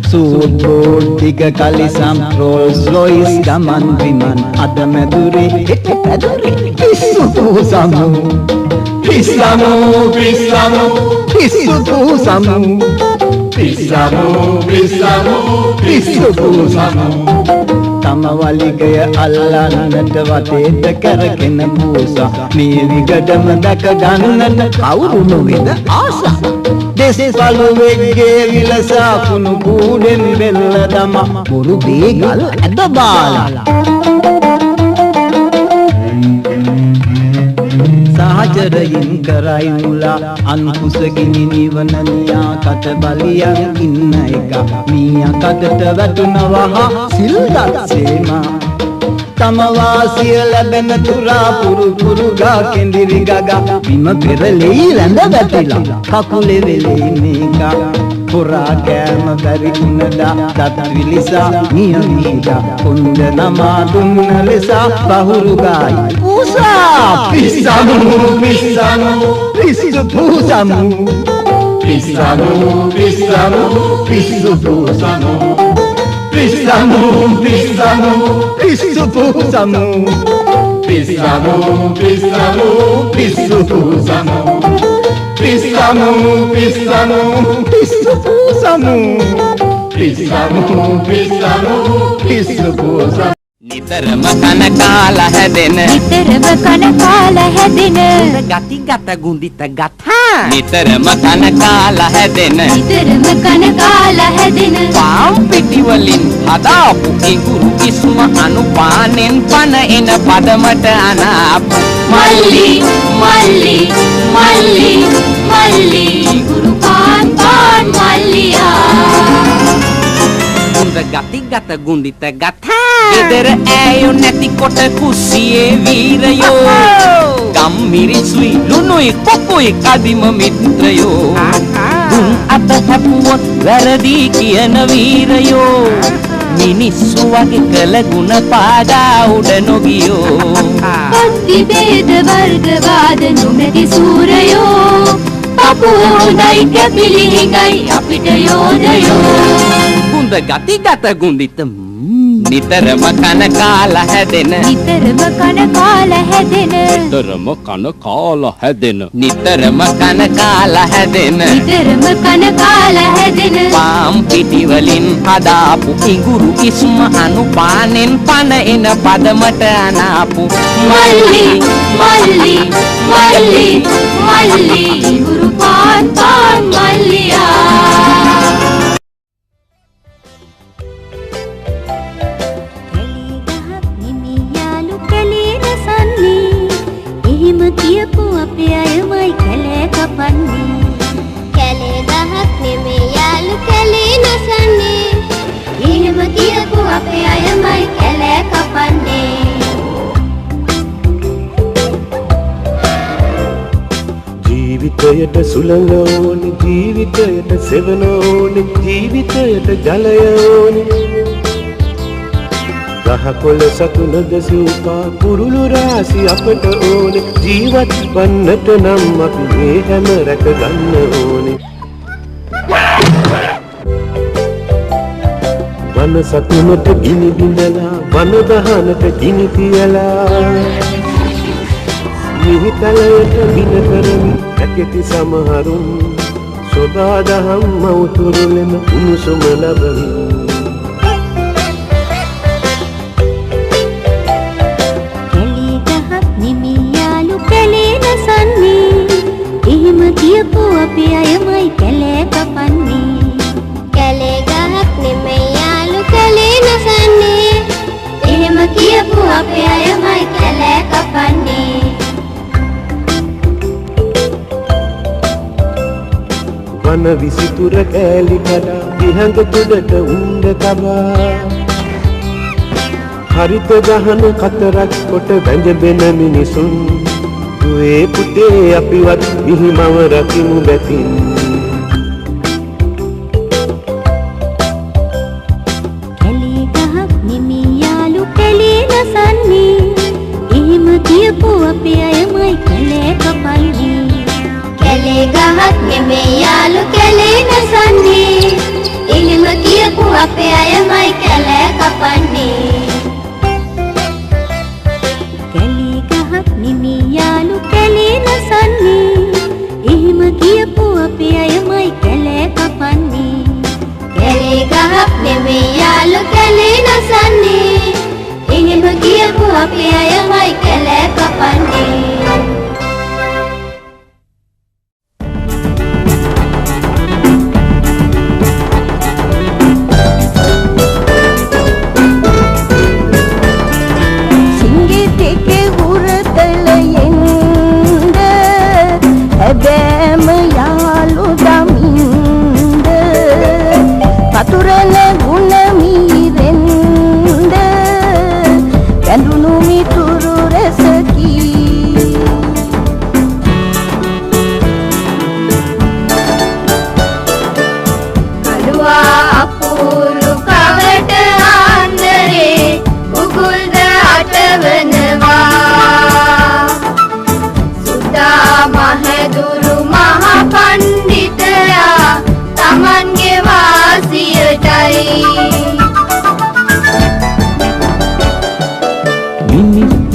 Suitboot, tiga kalisam, Rolls Royce, gaman biman, ada meduri, meduri, pisu samu, pisamu, pisamu, pisu samu, pisamu, pisamu, pisu samu. Tamawaliga allanat watet karගෙන පූසා මේ විගඩම දැක ගන්නට කවුරු නොවේද ආසා දෙස් පළුවෙක්ගේ විලසා කුණු කූඩෙන් බෙල්ල දමා මුරු බේගල් ඇද බාලා සහචරයින් කරයි මුලා අන්කුසගිනි නිවන නියා කට බලියන් ඉන්න එක මීයා කටට වැටුණවහ සිල්ගත් සේමා තම වාසිය ලැබෙන තුරා පුරු පුරු ගා කෙඳිරි ගගා බිම පෙරලෙයි රැඳ වැටිලා කකුලේ වෙලෙයි මේකා පුරා කෑම බැරි කුණදා දත් විලිසා නියමීදා කොණ්ඩ නමා දුන්න ලෙසා බහුරු ගායි පූසා පිස්සමු පිස්සමු පිස්සු පූසමු පිස්සමු පිස්සමු පිස්සු පූසමු පිස්සමු පිස්සමු පිස්සු පූසමු පිස්සමු පිස්සමු පිස්සු පූසමු Pissamu, pissamu, pissu pusamu. Pissamu, pissamu, pissu pusamu. නිතරම කන කාලා හැදෙන නිතරම කන කාලා හැදෙන ගති ගත ගුඳිත ගතා නිතරම කන කාලා හැදෙන නිතරම කන කාලා හැදෙන පාම් පිටි වලින් හදාපු ඉඟුරු කිස්ම අනුපානෙන් පන එන පදමට අනාපු මල්ලි මල්ලි මල්ලි මල්ලි ඉඟුරු පාන් පාන් මල්ලියා ගුඳ ගති ගත ගුඳිත ගතා ගෙදර ඇයෝ නැති කොට කුස්සියේ වීරයෝ ගම් මිරිසුයි ලුණුයි කොකුයි කදිම මිත්‍රයෝ දුන් අත හැපුවොත් වැරදි කියන වීරයෝ මිනිස්සු වගේ කළ ගුණ පාදා උඩ නොගියෝ පත්ති බේද වර්ගවාද නොමැති සූරයෝ පපුවොයි කැපිලි හිඟයි අපිට යෝධයෝ ගුඳ ගති ගත ගුඳිත නිතරම කන කාලා හැදෙන නිතරම කන කාලා හැදෙන නිතරම කන කාලා හැදෙන නිතරම කන කාලා හැදෙන නිතරම කන කාලා හැදෙන පාම් පිටි වලින් හදාපු ඉඟුරු කිස්ම අනුපානෙන් පන එන පදමට අනාපු මල්ලි මල්ලි මල්ලි මල්ලි ඉඟුරු පාන් පාන් මල්ලියා කියපු අපේ අයමයි කැලේ කපන්නේ කැලේ ගහක් නෙමේ යාළු කැලේ නසන්නේ එහෙම කියපු අපේ අයමයි කැලේ කපන්නේ ජීවිතයට සුළඟ ඕනේ ජීවිතයට සෙවන ඕනේ ජීවිතයට ජලය ඕනේ ගහකොළ සතුනද සිව්පා කුරුළු රාසි අපට ඕනේ ජීවත් වන්නට නම් අපි මේ හැම රැක ගන්න ඕනේ වන සතුනට ගිනි බිඳලා වන දහනට ගිනි තියලා මිහිතලයට වින කරමි ඇකෙති සමහරුන් සොදා දහම් මවුතුරුලෙන උණුසුම ලබමින් කියපු අපේ අයමයි කැලේ කපන්නේ කැලේ ගහක් නෙමෙයි යාළු කැලේ නසන්නේ එහෙම කියපු අපේ අයමයි කැලේ කපන්නේ වන විසිතුර කෑලි කඩා දිහඟ තුඩට උණ්ඩ තබා හරිත ගහන කතරක් කොට වැඳෙන මිනිසුන් ඒ පුතේ අපිවත් මිහිමව රකිමු බැතින් කැලේ ගහක් නෙමේ යාළු කැලේ නසන්නේ එහෙම කියපු අපේ අයමයි කැලේ කපන්නේ කැලේ ගහක් නෙමේ යාළු කැලේ නසන්නේ එහෙම කියපු අපේ අයමයි කැලෑ කපන්නේ. කැලේ ගහක් නෙමේ යාළු කැලේ නසන්නේ. එහෙම කියපු අපේ අයමයි කැලෑ කපන්නේ. කැලේ ගහක් නෙමේ යාළු කැලේ නසන්නේ. එහෙම කියපු අපේ අයමයි කැලෑ කපන්නේ.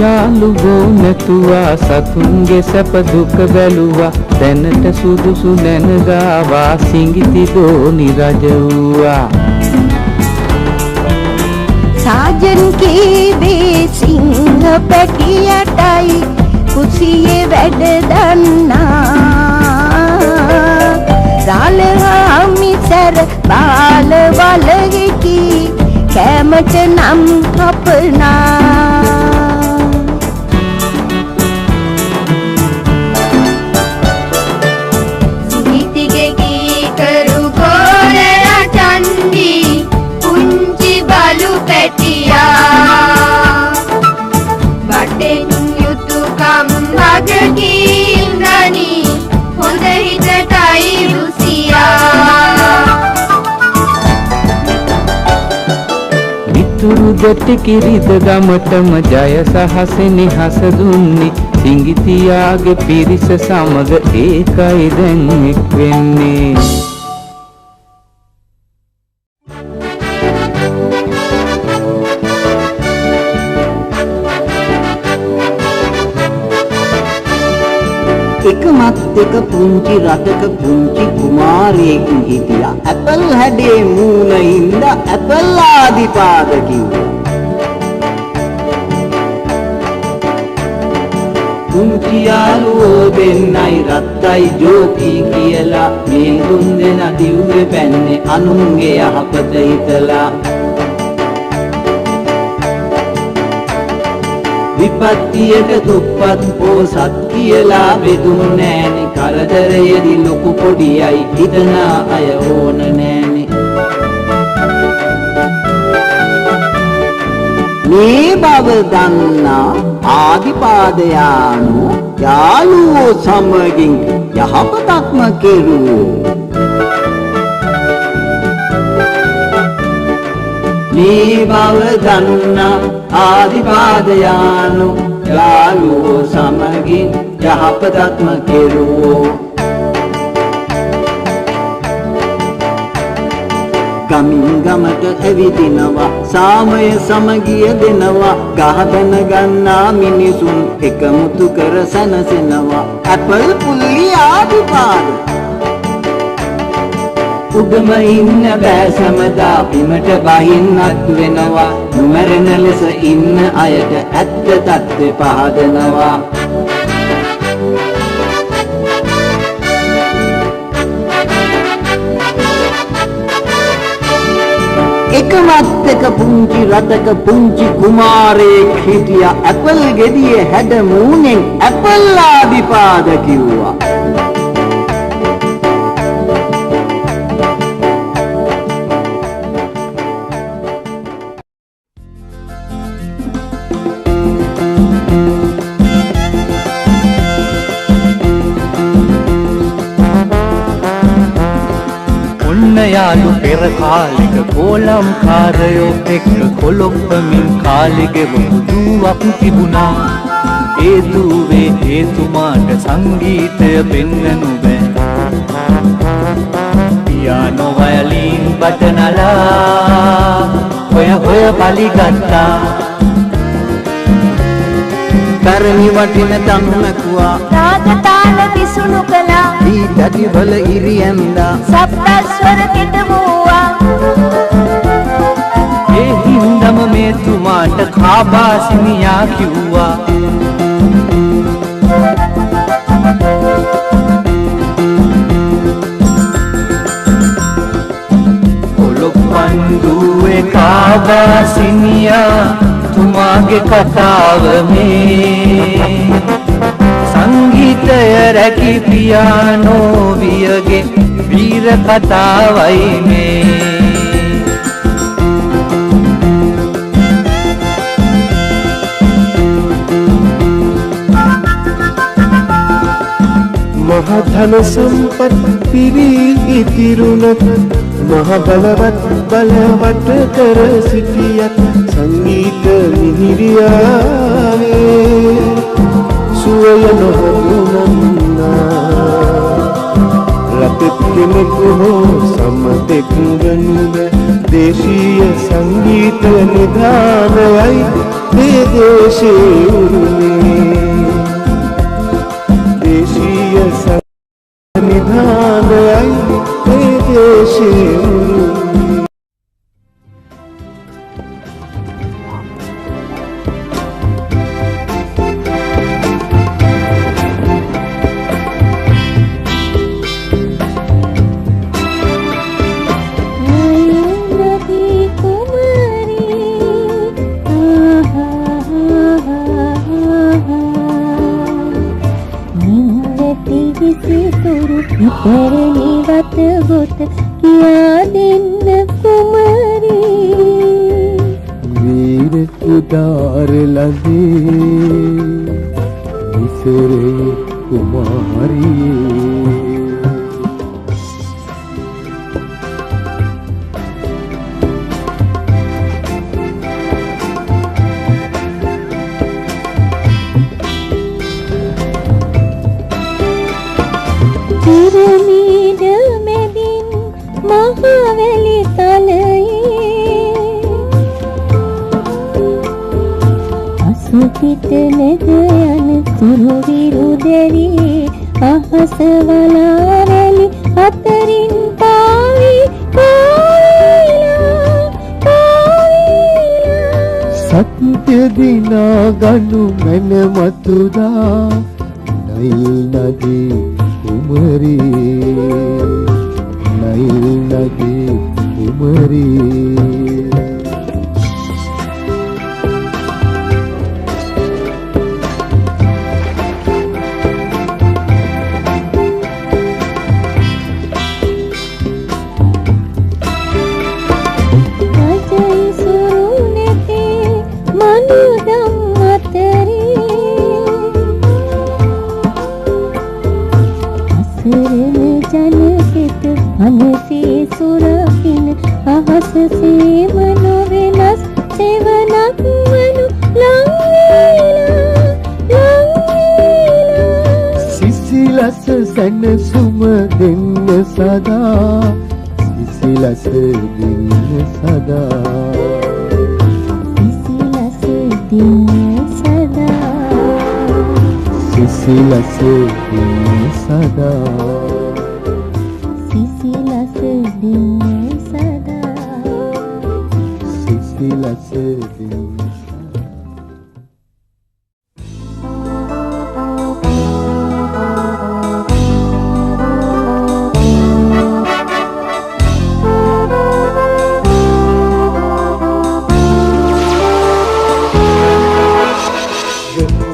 යාළුවෝ නැතුවා සතුන්ගේ සැප දුක බැලුවා දැනට සුදුසු නැනගාවා සිඟිති දෝනි රජ වූවා. සාජන් කීවේ සිංහ පැටියටයි කුසියේ වැඩ දන්නා රාලහාමිසර බාල වලගෙකි කැමට නම් අපනා. මිතුරු දෙටි කිරිද ගමටම ජය සහස නිහස දුන්නේ සිඟිතියාගේ පිරිස සමග ඒකයි දැන් එක් වෙන්නේ. එකමත් එක පුංචි රටක පුංචි කුමාරයෙක් හිටියා. ඇපල් හැඩේ මූණ හින්ද ඇපල් ආදිපාද කිව්වා. පුංචි යාළුවෝ දෙන්නයි රත්තයි ජෝකී කියලා මේ තුන් දෙනා දිව්වේ පැන්නේ අනුන්ගේ යහපත හිතලා. විපත්තියට දුප්පත් පොසත් කියලා බෙදුම් නෑනේ. කරදරයේදී ලොකු පොඩියයි හිතන අය ඕන නෑනේ. මේ බව දන්නා ආදිපාදයානු යාළුවෝ සමගින් යහපතක්ම කෙරුවෝ. මේ බව දන්නා ආදිපාදයානු යාළුවෝ සමගින් යහපතක්ම කෙරුවෝ. ගමින් ගමට ඇවිදිනවා සාමය සමගිය දෙනවා. ගහබැන ගන්නා මිනිසුන් එකමුතු කර සැනසෙනවා. ඇපල් පුල්ලි ආදිපාද උඩම ඉන්න බෑ සමදා බිමට බහින්නත් වෙනවා. නොමැරෙන ලෙස ඉන්න අයට ඇත්ත තත්ත්වය පහදනවා. එකමත් එක පුංචි රටක පුංචි කුමාරයෙක් හිටියා. ඇපල් ගෙඩියේ හැඩ මූණෙන් ඇපල් ආදිපාද කිව්වා. යාළු පෙර කාලෙක කොලම් කාරයෝ එක්ක කොළොප්පමින් කාලෙ ගෙවපු දුවක් තිබුණා. ඒ දුවේ හේතුමාට සංගීතය පෙන්නනු බෑ. පියානෝ වයලින් බටනලා හොය හොය පලිගත්තා කරණි වටින තනු මැකුවා රාග තාල විසුණු කළා දී තටි වල ඉරියැන්දා සප්තස්වර කෙටවුවා ඒ හින්දම මේ තුමාට කාබාසිනියා කිව්වා ඔලොප්පන්දුවේ කාබාසිනියා තුමාගේ කතාව මේ සංගීතය රැකි පියානෝ වියගේ වීර කතාවයි මේ මහධන සම්පත් පිරී ඉතිරුණත් මහ බලවත් බලවට කර සිටියත් සංගීත මිහිරියාවේ සුවය නොහඳුනන්නා රටෙත් කෙනෙකු හෝ සමතෙක් ගනුද දේශීය සංගීත නිධානයයි මේ දේශේ උරුමේ දේශීය නිධානයයි මේ දේශේ උරුමේ ඉපරණිවත ගොත කියා දෙන්න කුමරී වීර උදාර ලදී විසරේ කුමාරී පිරමීඩ මැදින් මහවැලි තලයේ අසුපිට නැග යන තුරු විරුදෙරි අහස වලාවැලි අතරින් පාවි සත්‍ය දිනා ගනු මන මතුදා නයිල් නදී කුමරී නයිල් නදී කුමරී අනසේ සුරකින අහසසේ මනොවෙනස් සෙවනක් වනු ලංවේලා සිසිලස සැනසුම දෙන්න සදා සිසිලස දෙන්න සදා සිසිලස දෙන්න සදා සිසිලස දෙන්න සදා සිසිලස දෙන්න සදා සිසිලස දෙන්න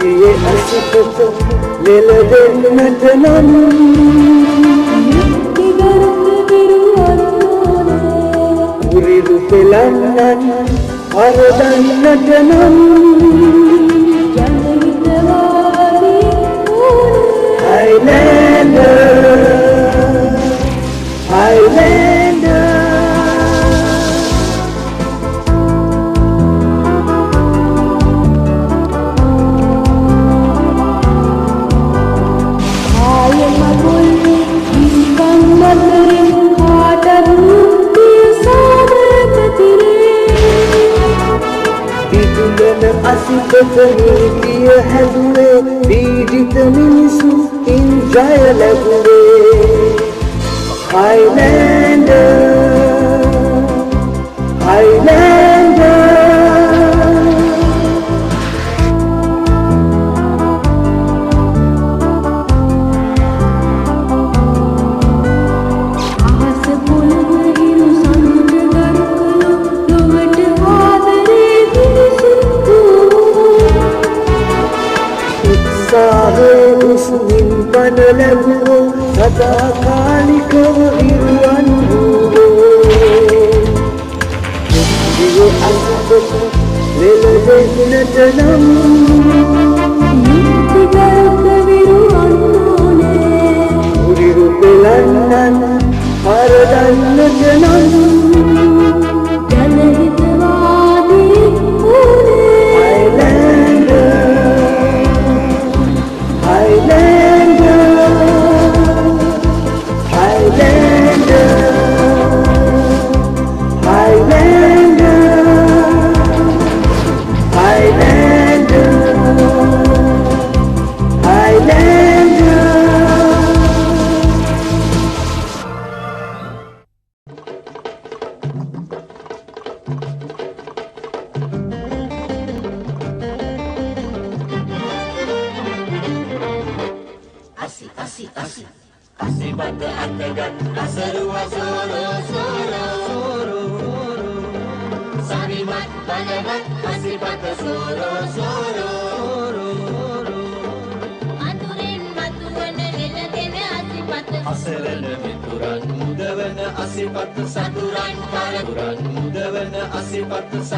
ගංගේ අසපත ලෙල දෙන්නට නම් උරිදු පෙළන්නන් අරදන්නට නම් Highlander I am a bull, අසිතක නීතිය හැදුවේ පීඩිත මිනිසු ඉන් ජය ලැබුවේ Highlander Highlander උස්මින් පන ලැබුවෝ සදාකාලිකව ඉරුවන් වූවෝ දිව අසුපත ලෙල දෙන්නට නම් නිතිගල්ක විරුවන් ඕනේ උරිරු පෙළන්නන් හරදන්නට නම් ජනහිතවාදී ඕනේ Asipata